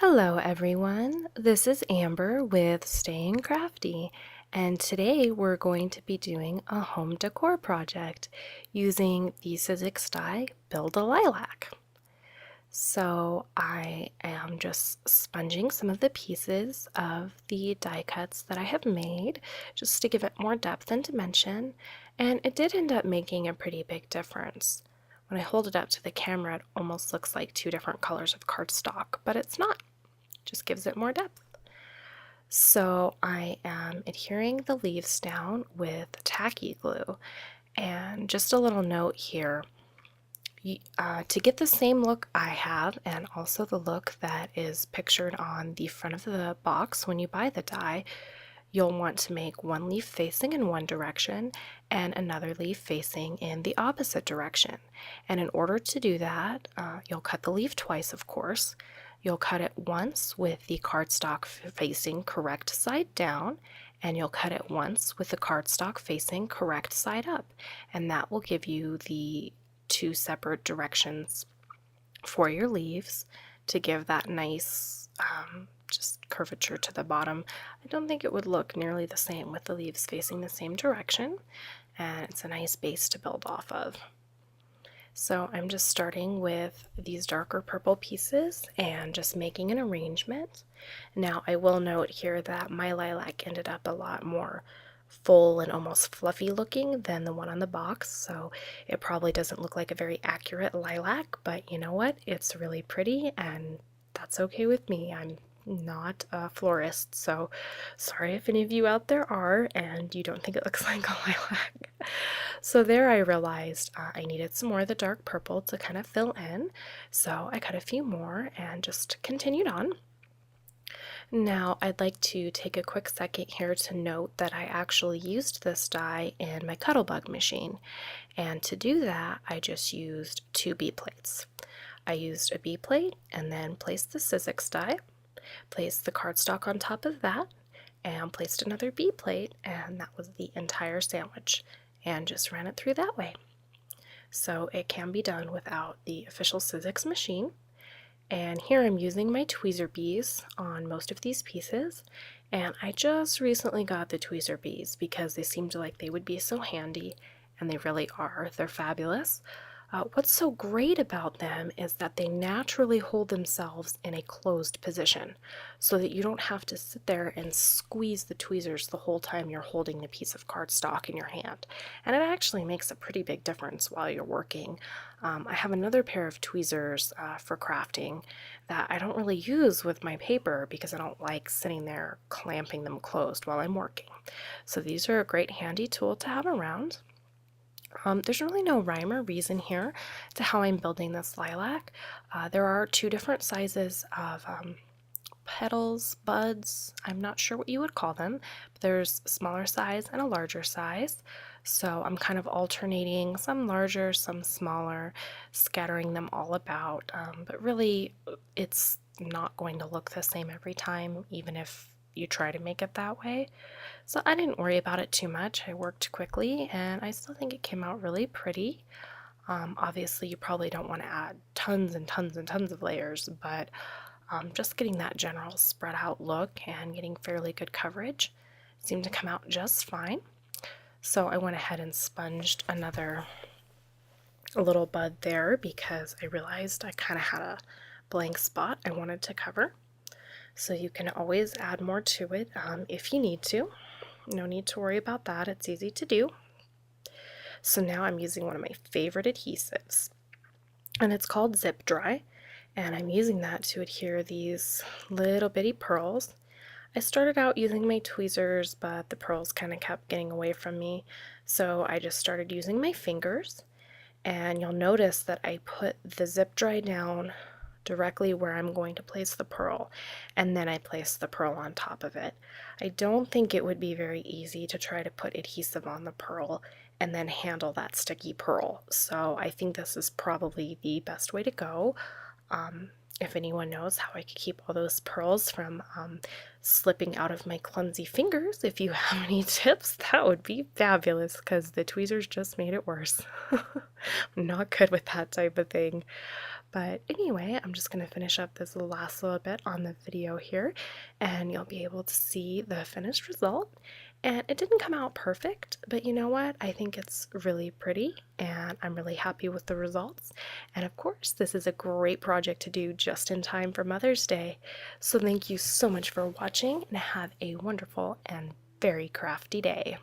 Hello everyone, this is Amber with Staying Crafty, and today we're going to be doing a home decor project using the Sizzix Die Build a Lilac. So I am just sponging some of the pieces of the die cuts that I have made just to give it more depth and dimension, and it did end up making a pretty big difference. When I hold it up to the camera, it almost looks like two different colors of cardstock, but it's not. Just gives it more depth. So I am adhering the leaves down with tacky glue. And just a little note here, to get the same look I have and also the look that is pictured on the front of the box when you buy the die, you'll want to make one leaf facing in one direction and another leaf facing in the opposite direction. And in order to do that, you'll cut the leaf twice, of course. You'll cut it once with the cardstock facing correct side down, and you'll cut it once with the cardstock facing correct side up. And that will give you the two separate directions for your leaves to give that nice just curvature to the bottom. I don't think it would look nearly the same with the leaves facing the same direction, and it's a nice base to build off of. So I'm just starting with these darker purple pieces and just making an arrangement. Now I will note here that my lilac ended up a lot more full and almost fluffy looking than the one on the box, so it probably doesn't look like a very accurate lilac, but you know what? It's really pretty and that's okay with me. I'm not a florist, so sorry if any of you out there are and you don't think it looks like a lilac. So there I realized I needed some more of the dark purple to kind of fill in, so I cut a few more and just continued on. Now I'd like to take a quick second here to note that I actually used this die in my Cuttlebug machine, and to do that I just used two B plates. I used a B plate and then placed the Sizzix die, placed the cardstock on top of that, and placed another B plate, and that was the entire sandwich, and just ran it through that way. So it can be done without the official Sizzix machine. And here I'm using my tweezer bees on most of these pieces, and I just recently got the tweezer bees because they seemed like they would be so handy, and they really are. They're fabulous. What's so great about them is that they naturally hold themselves in a closed position so that you don't have to sit there and squeeze the tweezers the whole time you're holding the piece of cardstock in your hand. And it actually makes a pretty big difference while you're working. I have another pair of tweezers for crafting that I don't really use with my paper because I don't like sitting there clamping them closed while I'm working. So these are a great handy tool to have around. There's really no rhyme or reason here to how I'm building this lilac. There are two different sizes of petals, buds. I'm not sure what you would call them, but there's a smaller size and a larger size. So I'm kind of alternating, some larger, some smaller, scattering them all about. But really, it's not going to look the same every time, even if you try to make it that way. So I didn't worry about it too much. I worked quickly and I still think it came out really pretty. Obviously you probably don't want to add tons and tons and tons of layers, but just getting that general spread out look and getting fairly good coverage seemed to come out just fine. So I went ahead and sponged another little bud there because I realized I kind of had a blank spot I wanted to cover. So you can always add more to it if you need to. No need to worry about that, it's easy to do. So now I'm using one of my favorite adhesives, and it's called Zip Dry, and I'm using that to adhere these little bitty pearls. I started out using my tweezers, but the pearls kind of kept getting away from me, so I just started using my fingers, and you'll notice that I put the Zip Dry down directly where I'm going to place the pearl, and then I place the pearl on top of it. I don't think it would be very easy to try to put adhesive on the pearl and then handle that sticky pearl, so I think this is probably the best way to go. If anyone knows how I could keep all those pearls from slipping out of my clumsy fingers, if you have any tips, that would be fabulous because the tweezers just made it worse. I'm not good with that type of thing. But anyway, I'm just going to finish up this last little bit on the video here, and you'll be able to see the finished result. And it didn't come out perfect, but you know what? I think it's really pretty, and I'm really happy with the results. And of course, this is a great project to do just in time for Mother's Day. So thank you so much for watching, and have a wonderful and very crafty day.